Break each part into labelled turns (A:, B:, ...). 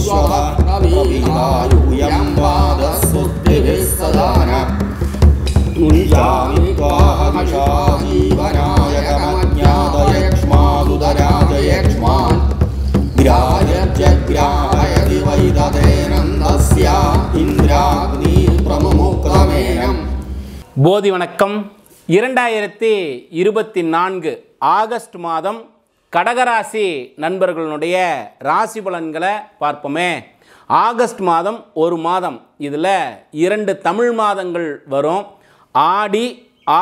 A: विश्वभद्रवीरायुयं पादस्तुतिभिः सदान मुञ्जामि त्वाहमिषा जीवनायकमज्ञातयक्ष्मादुदराजयक्ष्मान् ग्राह्यत्यग्राहयति वैदतेनन्दस्य इन्द्राग्नि प्रमुमुक्तमेनम्.
B: போதி வணக்கம். 2024 ஆகஸ்ட் மாதம் கடகராசி நண்பர்களுடைய ராசி பலன்களை பார்ப்போமே. ஆகஸ்ட் மாதம் ஒரு மாதம், இதில் 2 தமிழ் மாதங்கள் வரும். ஆடி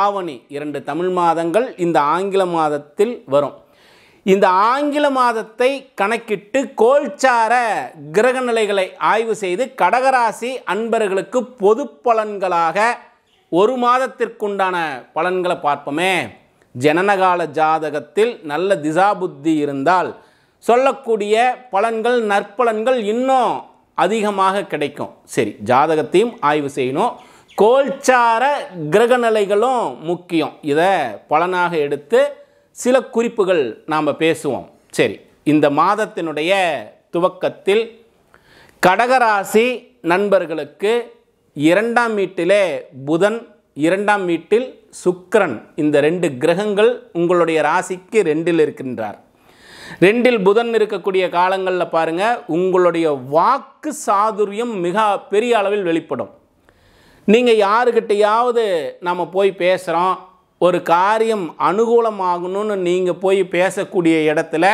B: ஆவணி 2 தமிழ் மாதங்கள் இந்த ஆங்கில மாதத்தில் வரும். இந்த ஆங்கில மாதத்தை கணக்கிட்டு கோல்சார கிரக நிலைகளை ஆய்வு செய்து கடகராசி அன்பர்களுக்கு பொது பலன்களாக ஒரு மாதத்திற்குண்டான பலன்களை பார்ப்போமே. ஜனனகால ஜாதகத்தில் நல்ல திசாபுத்தி இருந்தால் சொல்லக்கூடிய பலன்கள் நற்பலன்கள் இன்னும் அதிகமாக கிடைக்கும். சரி, ஜாதகத்தையும் ஆய்வு செய்யணும், கோல்சார கிரக நிலைகளும் முக்கியம். இதை பலனாக எடுத்து சில குறிப்புகள் நாம் பேசுவோம். சரி, இந்த மாதத்தினுடைய துவக்கத்தில் கடகராசி நண்பர்களுக்கு 2ஆம் வீட்டிலே புதன், 2ஆம் வீட்டில் சுக்கிரன், இந்த 2 கிரகங்கள் உங்களுடைய ராசிக்கு 2இல் இருக்கின்றார். 2இல் புதன் இருக்கக்கூடிய காலங்களில் பாருங்கள், உங்களுடைய வாக்கு சாதுரியம் மிக பெரிய அளவில் வெளிப்படும். நீங்கள் யாருக்கிட்டையாவது நம்ம போய் பேசுகிறோம், ஒரு காரியம் அனுகூலமாகணும்னு நீங்கள் போய் பேசக்கூடிய இடத்துல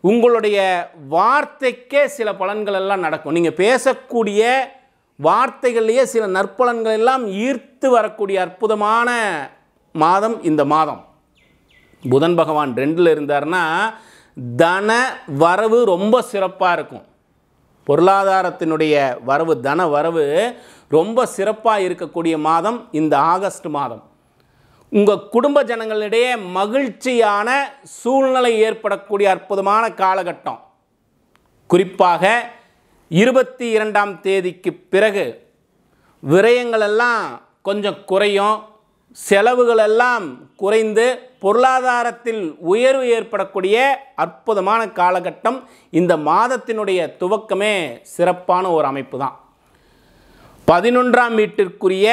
B: உங்களுடைய வார்த்தைக்கே சில பலன்கள் எல்லாம் நடக்கும். நீங்கள் பேசக்கூடிய வார்த்தைகள்லேயே சில நற்பலன்கள் எல்லாம் ஈர்த்து வரக்கூடிய அற்புதமான மாதம் இந்த மாதம். புதன் பகவான் 2இல் இருந்தார்னா தன வரவு ரொம்ப சிறப்பாக இருக்கும். பொருளாதாரத்தினுடைய வரவு, தன வரவு ரொம்ப சிறப்பாக இருக்கக்கூடிய மாதம் இந்த ஆகஸ்ட் மாதம். உங்கள் குடும்ப ஜனங்களிடையே மகிழ்ச்சியான சூழ்நிலை ஏற்படக்கூடிய அற்புதமான காலகட்டம். குறிப்பாக 22ஆம் தேதிக்கு பிறகு விரயங்கள் எல்லாம் கொஞ்சம் குறையும், செலவுகள் எல்லாம் குறைந்து பொருளாதாரத்தில் உயர்வு ஏற்படக்கூடிய அற்புதமான காலகட்டம். இந்த மாதத்தினுடைய துவக்கமே சிறப்பான ஒரு அமைப்பு தான். 11ஆம் வீட்டிற்குரிய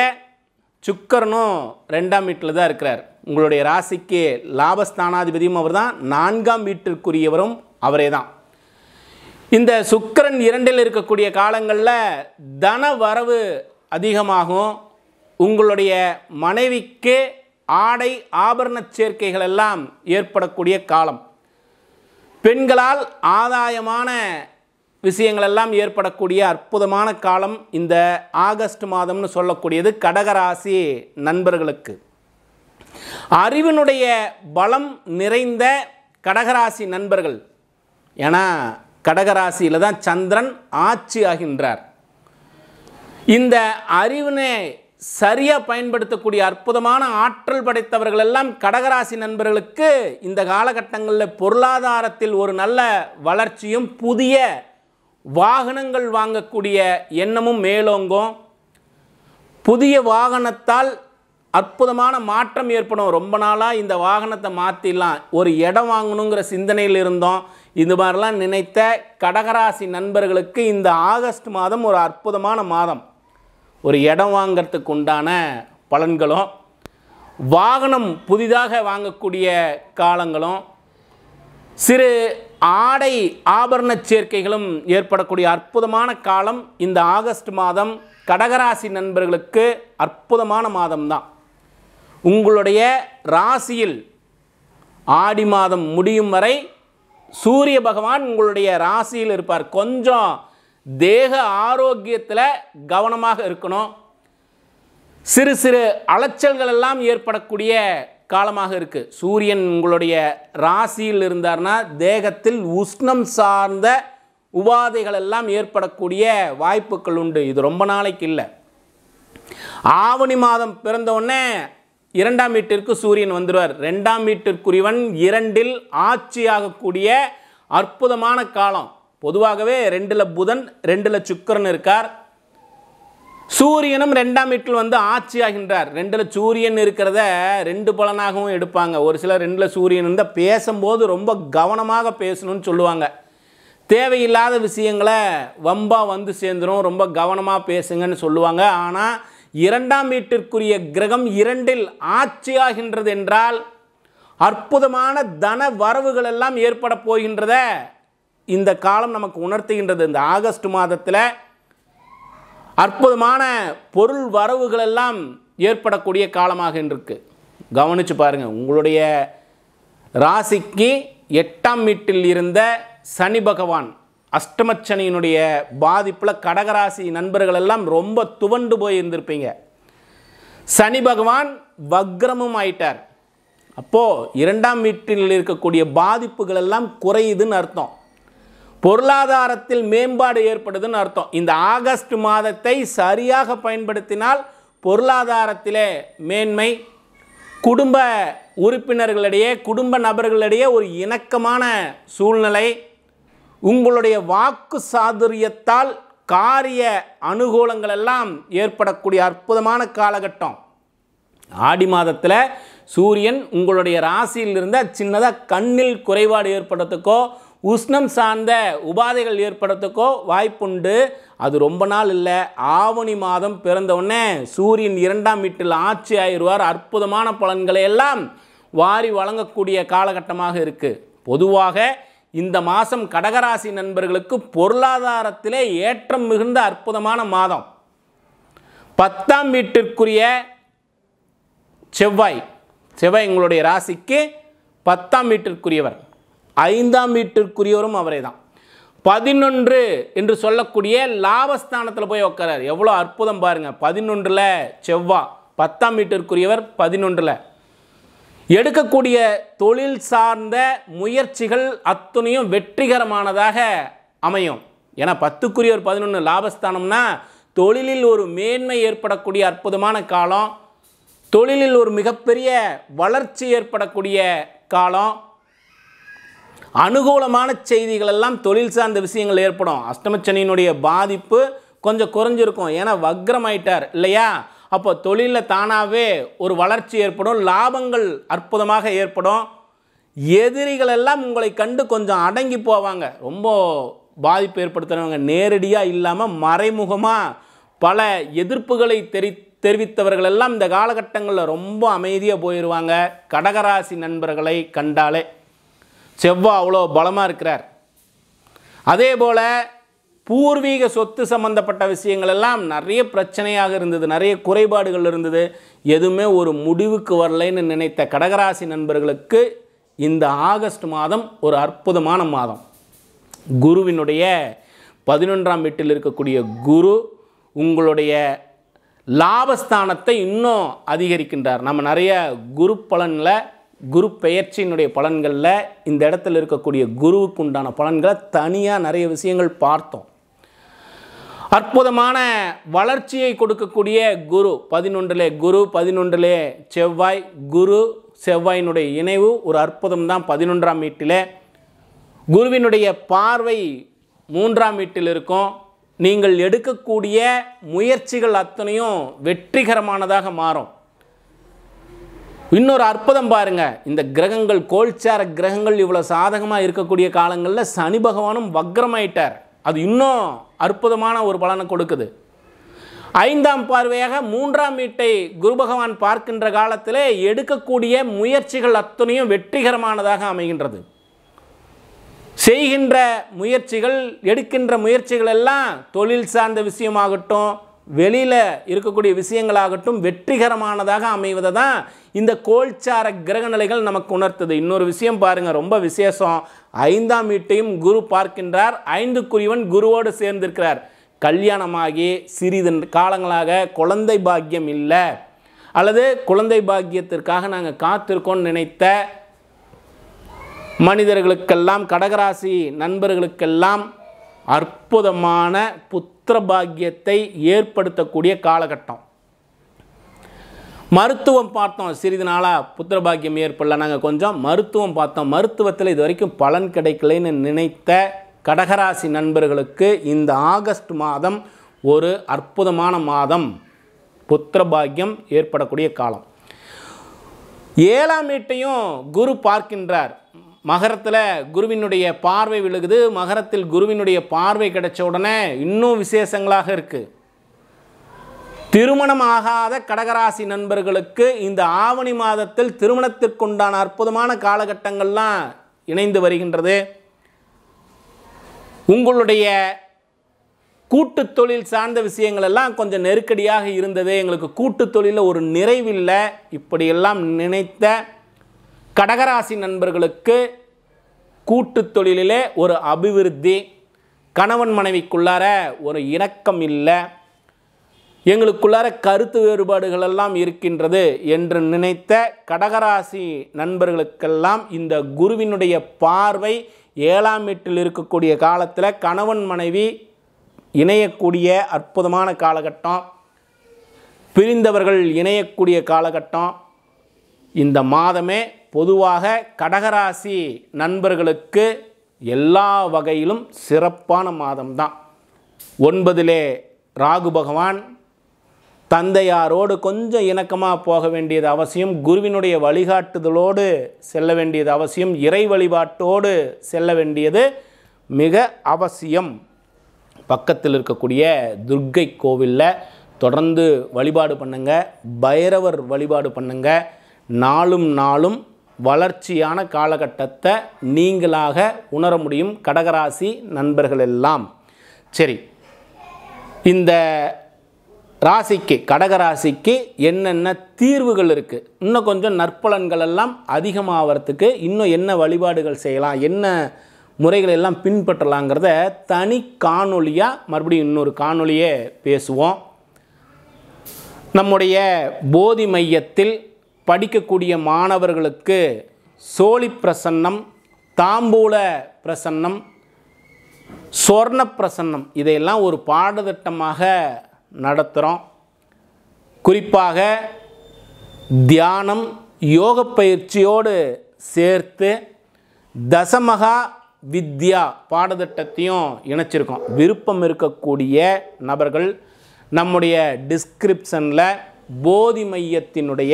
B: சுக்கிரனும் 2ஆம் வீட்டில் தான் இருக்கிறார். உங்களுடைய ராசிக்கு லாபஸ்தானாதிபதியும் அவர் தான், 4ஆம் வீட்டிற்குரியவரும் அவரே தான். இந்த சுக்கிரன் 2இல் இருக்கக்கூடிய காலங்களில் தன வரவு அதிகமாகும். உங்களுடைய மனைவிக்கு ஆடை ஆபரண சேர்க்கைகள் எல்லாம் ஏற்படக்கூடிய காலம். பெண்களால் ஆதாயமான விஷயங்கள் எல்லாம் ஏற்படக்கூடிய அற்புதமான காலம் இந்த ஆகஸ்ட் மாதம்னு சொல்லக்கூடியது கடகராசி நண்பர்களுக்கு. அறிவினுடைய பலம் நிறைந்த கடகராசி நண்பர்கள், ஏன்னா கடகராசியில் தான் சந்திரன் ஆட்சி ஆகின்றார். இந்த அறிவினை சரியாக பயன்படுத்தக்கூடிய அற்புதமான ஆற்றல் படைத்தவர்கள் எல்லாம் கடகராசி நண்பர்களுக்கு இந்த காலகட்டங்களில் பொருளாதாரத்தில் ஒரு நல்ல வளர்ச்சியும் புதிய வாகனங்கள் வாங்கக்கூடிய எண்ணமும் மேலோங்கும். புதிய வாகனத்தால் அற்புதமான மாற்றம் ஏற்படும். ரொம்ப நாளாக இந்த வாகனத்தை மாற்றிடலாம், ஒரு இடம் வாங்கணுங்கிற சிந்தனையில் இருந்தோம். இது மாதிரிலாம் நினைத்த கடகராசி நண்பர்களுக்கு இந்த ஆகஸ்ட் மாதம் ஒரு அற்புதமான மாதம். ஒரு இடம் வாங்கிறதுக்கு உண்டான பலன்களும், வாகனம் புதிதாக வாங்கக்கூடிய காலங்களும், சிறு ஆடை ஆபரண சேர்க்கைகளும் ஏற்படக்கூடிய அற்புதமான காலம் இந்த ஆகஸ்ட் மாதம். கடகராசி நண்பர்களுக்கு அற்புதமான மாதம்தான். உங்களுடைய ராசியில் ஆடி மாதம் முடியும் வரை சூரிய பகவான் உங்களுடைய ராசியில் இருப்பார். கொஞ்சம் தேக ஆரோக்கியத்தில் கவனமாக இருக்கணும். சிறு சிறு அலைச்சல்கள் எல்லாம் ஏற்படக்கூடிய காலமாக இருக்குது. சூரியன் உங்களுடைய ராசியில் இருந்தார்னா தேகத்தில் உஷ்ணம் சார்ந்த உபாதைகள் எல்லாம் ஏற்படக்கூடிய வாய்ப்புகள் உண்டு. இது ரொம்ப நாளைக்கு இல்லை. ஆவணி மாதம் பிறந்தவுடனே 2ஆம் வீட்டிற்கு சூரியன் வந்துடுவார். 2ஆம் வீட்டிற்குரியவன் 2இல் ஆட்சியாகக்கூடிய அற்புதமான காலம். பொதுவாகவே 2இல் புதன், 2இல் சுக்கிரன் இருக்கார். சூரியனும் 2ஆம் வீட்டில் வந்து ஆட்சி ஆகின்றார். 2இல் சூரியன் இருக்கிறத 2 பலனாகவும் எடுப்பாங்க. ஒரு சிலர் 2இல் சூரியன் இருந்தால் பேசும்போது ரொம்ப கவனமாக பேசணும்னு சொல்லுவாங்க. தேவையில்லாத விஷயங்களை வம்பா வந்து சேர்ந்துடும், ரொம்ப கவனமாக பேசுங்கன்னு சொல்லுவாங்க. ஆனால் 2ஆம் வீட்டிற்குரிய கிரகம் 2இல் ஆட்சியாகின்றது என்றால் அற்புதமான தன வரவுகள் எல்லாம் ஏற்பட போகின்றத இந்த காலம் நமக்கு உணர்த்துகின்றது. இந்த ஆகஸ்ட் மாதத்தில் அற்புதமான பொருள் வரவுகள் எல்லாம் ஏற்படக்கூடிய காலமாக இருக்கு. கவனித்து பாருங்கள். உங்களுடைய ராசிக்கு 8ஆம் வீட்டில் இருந்த சனி பகவான் அஷ்டமச்சனியினுடைய பாதிப்பில் கடகராசி நண்பர்கள் எல்லாம் ரொம்ப துவண்டு போய் இருந்திருப்பீங்க. சனி பகவான் வக்ரமும் ஆயிட்டார். அப்போது 2ஆம் வீட்டில் இருக்கக்கூடிய பாதிப்புகள் எல்லாம் குறையுதுன்னு அர்த்தம். பொருளாதாரத்தில் மேம்பாடு ஏற்படுதுன்னு அர்த்தம். இந்த ஆகஸ்ட் மாதத்தை சரியாக பயன்படுத்தினால் பொருளாதாரத்திலே மேன்மை, குடும்ப உறுப்பினர்களிடையே குடும்ப நபர்களிடையே ஒரு இணக்கமான சூழ்நிலை, உங்களுடைய வாக்கு சாதுரியத்தால் காரிய அனுகூலங்கள் எல்லாம் ஏற்படக்கூடிய அற்புதமான காலகட்டம். ஆடி மாதத்தில் சூரியன் உங்களுடைய ராசியில் இருந்த சின்னதாக கண்ணில் குறைபாடு ஏற்படுறதுக்கோ உஷ்ணம் சார்ந்த உபாதைகள் ஏற்படுறதுக்கோ வாய்ப்புண்டு. அது ரொம்ப நாள் இல்லை. ஆவணி மாதம் பிறந்தவுடனே சூரியன் 2ஆம் வீட்டில் ஆட்சி ஆயிடுவார். அற்புதமான பலன்களை எல்லாம் வாரி வழங்கக்கூடிய காலகட்டமாக இருக்குது. பொதுவாக இந்த மாதம் கடகராசி நண்பர்களுக்கு பொருளாதாரத்திலே ஏற்றம் மிகுந்த அற்புதமான மாதம். 10ஆம் வீட்டிற்குரிய செவ்வாய் உங்களுடைய ராசிக்கு 10ஆம் வீட்டிற்குரியவர், 5ஆம் வீட்டிற்குரியவரும் அவரே தான். 11 என்று சொல்லக்கூடிய லாபஸ்தானத்தில் போய் உட்காரார். எவ்வளோ அற்புதம் பாருங்கள். 11ல் செவ்வாய், 10ஆம் வீட்டிற்குரியவர் 11ல். எடுக்கக்கூடிய தொழில் சார்ந்த முயற்சிகள் அத்துணையும் வெற்றிகரமானதாக அமையும். ஏன்னா 10க்குரியவர் 11 லாபஸ்தானம்னா தொழிலில் ஒரு மேன்மை ஏற்படக்கூடிய அற்புதமான காலம், தொழிலில் ஒரு மிகப்பெரிய வளர்ச்சி ஏற்படக்கூடிய காலம், அனுகூலமான செய்திகள் எல்லாம் தொழில் சார்ந்த விஷயங்கள் ஏற்படும். அஷ்டமச்சனியினுடைய பாதிப்பு கொஞ்சம் குறைஞ்சிருக்கும். ஏன்னா வக்ரமாயிட்டார் இல்லையா? அப்போ தொழிலில் தானாகவே ஒரு வளர்ச்சி ஏற்படும், லாபங்கள் அற்புதமாக ஏற்படும். எதிரிகள் எல்லாம் உங்களை கண்டு கொஞ்சம் அடங்கி போவாங்க. ரொம்ப பாதிப்பு ஏற்படுத்துகிறவங்க நேரடியாக இல்லாமல் மறைமுகமாக பல எதிர்ப்புகளை தெரிவித்தவர்கள் எல்லாம் இந்த காலகட்டங்களில் ரொம்ப அமைதியாக போயிடுவாங்க. கடகராசி நண்பர்களை கண்டாலே செவ்வாய் அவ்வளோ பலமாக இருக்கிறார். அதே போல் பூர்வீக சொத்து சம்பந்தப்பட்ட விஷயங்கள் எல்லாம் நிறைய பிரச்சனையாக இருந்தது, நிறைய குறைபாடுகள் இருந்தது. எதுவுமே ஒரு முடிவுக்கு வரலைன்னு நினைத்த கடகராசி நண்பர்களுக்கு இந்த ஆகஸ்ட் மாதம் ஒரு அற்புதமான மாதம். குருவினுடைய 11ஆம் வீட்டில் இருக்கக்கூடிய குரு உங்களுடைய லாபஸ்தானத்தை இன்னும் அதிகரிக்கின்றார். நம்ம நிறைய குரு பலனில், குரு பெயர்ச்சியினுடைய பலன்களில் இந்த இடத்துல இருக்கக்கூடிய குருவுக்கு உண்டான பலன்களை தனியாக நிறைய விஷயங்கள் பார்த்தோம். அற்புதமான வளர்ச்சியை கொடுக்கக்கூடிய குரு 11லே குரு, 11லே செவ்வாய், குரு செவ்வாயினுடைய இணைவு ஒரு அற்புதம் தான். 11ஆம் வீட்டில் குருவினுடைய பார்வை 3ஆம் வீட்டில் இருக்கும். நீங்கள் எடுக்கக்கூடிய முயற்சிகள் அத்தனையும் வெற்றிகரமானதாக மாறும். இன்னொரு அற்புதம் பாருங்கள். இந்த கிரகங்கள், கோல்சார கிரகங்கள் இவ்வளோ சாதகமாக இருக்கக்கூடிய காலங்களில் சனி பகவானும் வக்ரமாயிட்டார். அது இன்னும் அற்புதமான ஒரு பலனை கொடுக்குது. 5ஆம் பார்வையாக 3ஆம் வீட்டை குரு பகவான் பார்க்கின்ற காலத்தில் எடுக்கக்கூடிய முயற்சிகள் அத்தனையும் வெற்றிகரமானதாக அமைகின்றது. செய்கின்ற முயற்சிகள், எடுக்கின்ற முயற்சிகள் எல்லாம் தொழில் சார்ந்த விஷயமாகட்டும், வெளியில் இருக்கக்கூடிய விஷயங்களாகட்டும் வெற்றிகரமானதாக அமைவதை தான் இந்த கோல்சார கிரக நிலைகள் நமக்கு உணர்த்துது. இன்னொரு விஷயம் பாருங்கள், ரொம்ப விசேஷம். 5ஆம் வீட்டையும் குரு பார்க்கின்றார். 5க்குரியவன் குருவோடு சேர்ந்திருக்கிறார். கல்யாணமாகி சிறிது காலங்களாக குழந்தை பாக்கியம் இல்லை, அல்லது குழந்தை பாக்கியத்திற்காக நாங்கள் காத்திருக்கோன்னு நினைத்த மனிதர்களுக்கெல்லாம், கடகராசி நண்பர்களுக்கெல்லாம் அற்புதமான புத்திர பாக்கியத்தை ஏற்படுத்தக்கூடிய காலகட்டம். மருத்துவம் பார்த்தோம். சிறிது நாளாக புத்திர பாக்கியம் ஏற்படல, நாங்கள் கொஞ்சம் மருத்துவம் பார்த்தோம். மருத்துவத்தில் இது வரைக்கும் பலன் கிடைக்கலைன்னு நினைத்த கடகராசி நண்பர்களுக்கு இந்த ஆகஸ்ட் மாதம் ஒரு அற்புதமான மாதம். புத்திர பாக்கியம் ஏற்படக்கூடிய காலம். 7ஆம் வீட்டையும் குரு பார்க்கின்றார். மகரத்தில் குருவினுடைய பார்வை விழுகுது. மகரத்தில் குருவினுடைய பார்வை கிடைச்ச உடனே இன்னும் விசேஷங்களாக இருக்குது. திருமணமாகாத கடகராசி நண்பர்களுக்கு இந்த ஆவணி மாதத்தில் திருமணத்திற்குண்டான அற்புதமான காலகட்டங்கள்லாம் இணைந்து வருகின்றது. உங்களுடைய கூட்டு தொழில் சார்ந்த விஷயங்கள் எல்லாம் கொஞ்சம் நெருக்கடியாக இருந்தது, எங்களுக்கு கூட்டு தொழிலில் ஒரு நிறைவில்லை, இப்படியெல்லாம் நினைத்த கடகராசி நண்பர்களுக்கு கூட்டு தொழிலிலே ஒரு அபிவிருத்தி, கணவன் மனைவிக்குள்ளார ஒரு இணக்கம் இல்லை, எங்களுக்குள்ளார கருத்து வேறுபாடுகள் எல்லாம் இருக்கின்றது என்று நினைத்த கடகராசி நண்பர்களுக்கெல்லாம் இந்த குருவினுடைய பார்வை 7ஆம் வீட்டில் இருக்கக்கூடிய காலத்தில் கணவன் மனைவி இணையக்கூடிய அற்புதமான காலகட்டம், பிரிந்தவர்கள் இணையக்கூடிய காலகட்டம். இந்த மாதமே பொதுவாக கடகராசி நண்பர்களுக்கு எல்லா வகையிலும் சிறப்பான மாதம்தான். 9லே ராகு பகவான், தந்தையாரோடு கொஞ்சம் இணக்கமாக போக வேண்டியது அவசியம், குருவினுடைய வழிகாட்டுதலோடு செல்ல வேண்டியது அவசியம், இறை வழிபாட்டோடு செல்ல வேண்டியது மிக அவசியம். பக்கத்தில் இருக்கக்கூடிய துர்க்கை கோவிலில் தொடர்ந்து வழிபாடு பண்ணுங்க, பைரவர் வழிபாடு பண்ணுங்க. நாளும் நாளும் வளர்ச்சியான காலகட்டத்தை நீங்களாக உணர முடியும் கடகராசி நண்பர்கள் எல்லாம். சரி, இந்த ராசிக்கு கடகராசிக்கு என்னென்ன தீர்வுகள் இருக்குது, இன்னும் கொஞ்சம் நற்பலன்கள் எல்லாம் அதிகமாகிறதுக்கு இன்னும் என்ன வழிபாடுகள் செய்யலாம், என்ன முறைகள் எல்லாம் பின்பற்றலாங்கிறத தனி காணொலியாக மறுபடியும் இன்னொரு காணொலியே பேசுவோம். நம்முடைய போதி மையத்தில் படிக்கக்கூடிய மாணவர்களுக்கு சோழி பிரசன்னம், தாம்பூல பிரசன்னம், சொர்ண பிரசன்னம் இதையெல்லாம் ஒரு பாடத்திட்டமாக நடத்துகிறோம். குறிப்பாக தியானம், யோக பயிற்சியோடு சேர்த்து தசமகா வித்யா பாடத்திட்டத்தையும் இணைச்சிருக்கோம். விருப்பம் இருக்கக்கூடிய நபர்கள் நம்முடைய டிஸ்கிரிப்ஷனில் போதி மையத்தினுடைய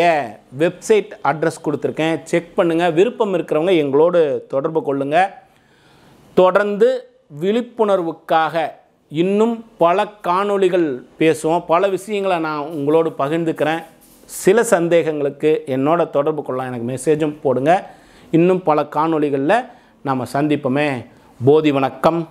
B: வெப்சைட் அட்ரஸ் கொடுத்துருக்கேன், செக் பண்ணுங்கள். விருப்பம் இருக்கிறவங்க எங்களோடு தொடர்பு கொள்ளுங்கள். தொடர்ந்து விழிப்புணர்வுக்காக இன்னும் பல காணொளிகள் பேசுவோம், பல விஷயங்களை நான் உங்களோடு பகிர்ந்துக்கிறேன். சில சந்தேகங்களுக்கு என்னோட தொடர்பு கொள்ளலாம், எனக்கு மெசேஜும் போடுங்க. இன்னும் பல காணொளிகளில் நாம் சந்திப்போமே. போதி வணக்கம்.